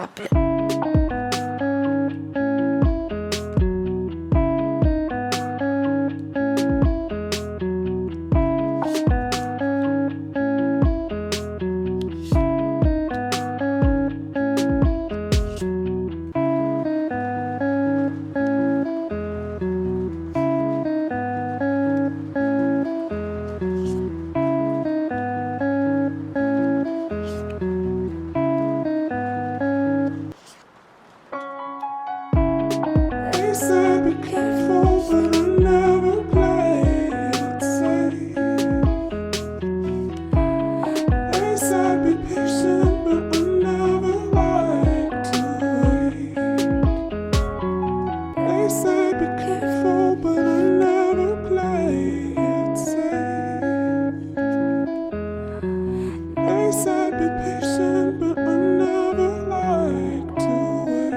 Drop it. They said be careful, but I never played safe. They said be patient, but I never liked to wait. They said be careful, but I never played safe. They said be patient, but I never liked to wait.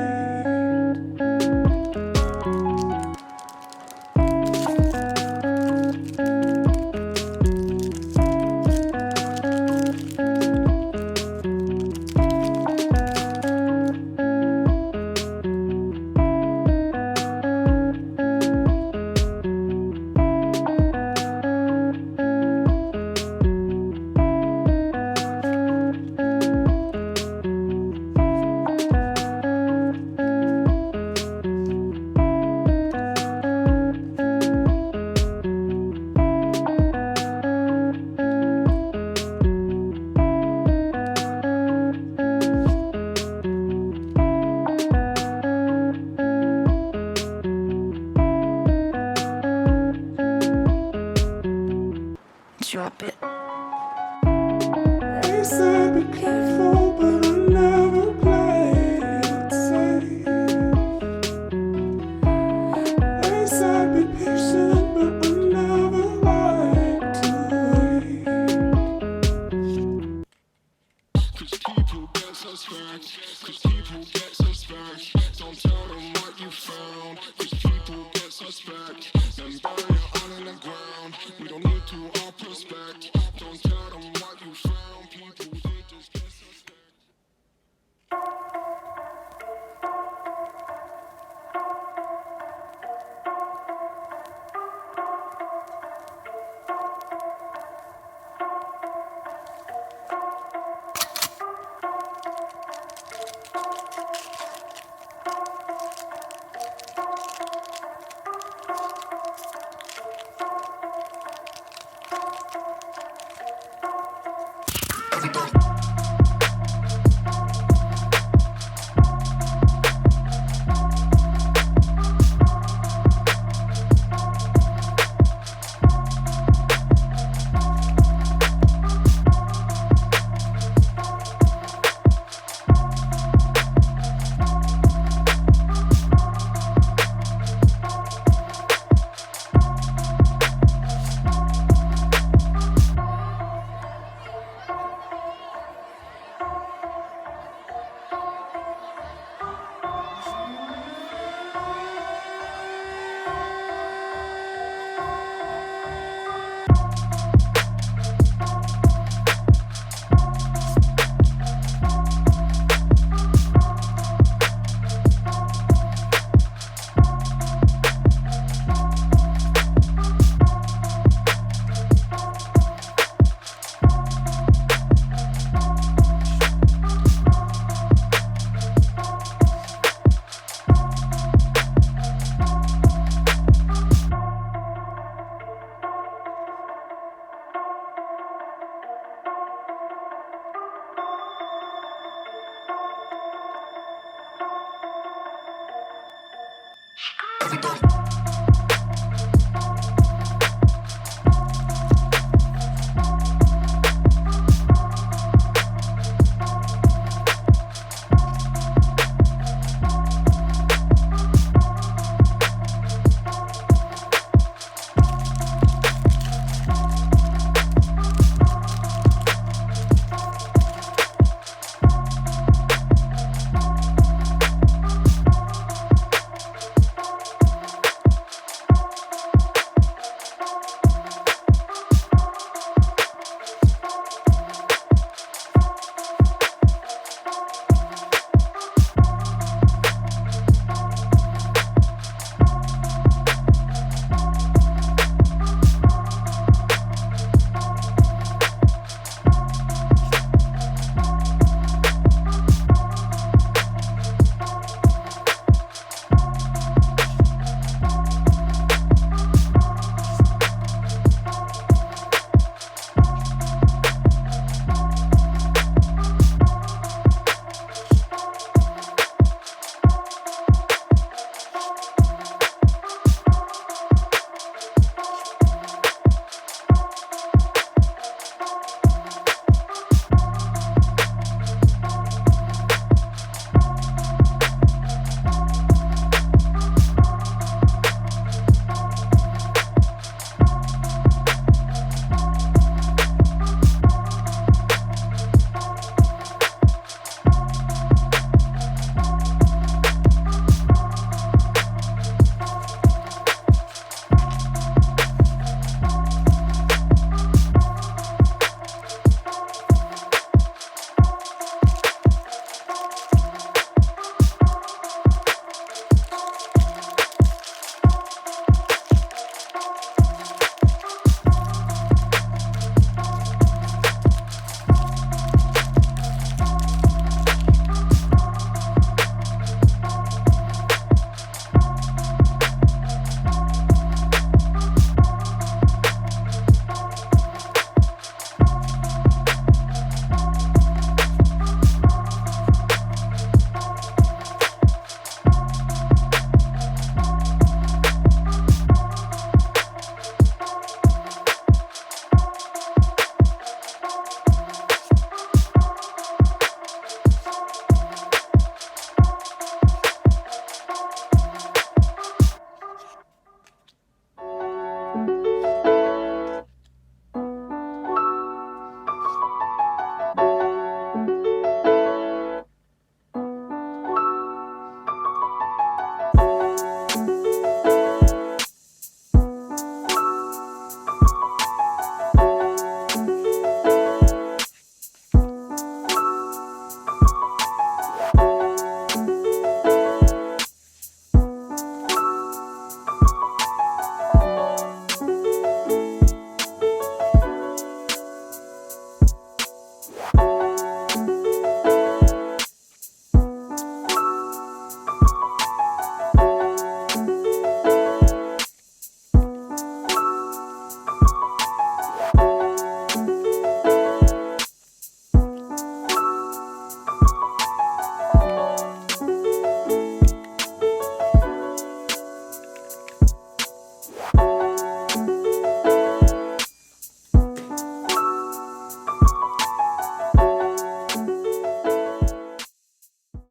Drop it. They said be careful, but I never played safe. They said be patient, but I never liked to wait. 'Cause people get suspect, 'cause people get suspect. Don't tell them what you found, 'cause people get suspect. Then bury it all in the ground. We don't need to all prospect. Don't tell them what you found. People, they just get suspect.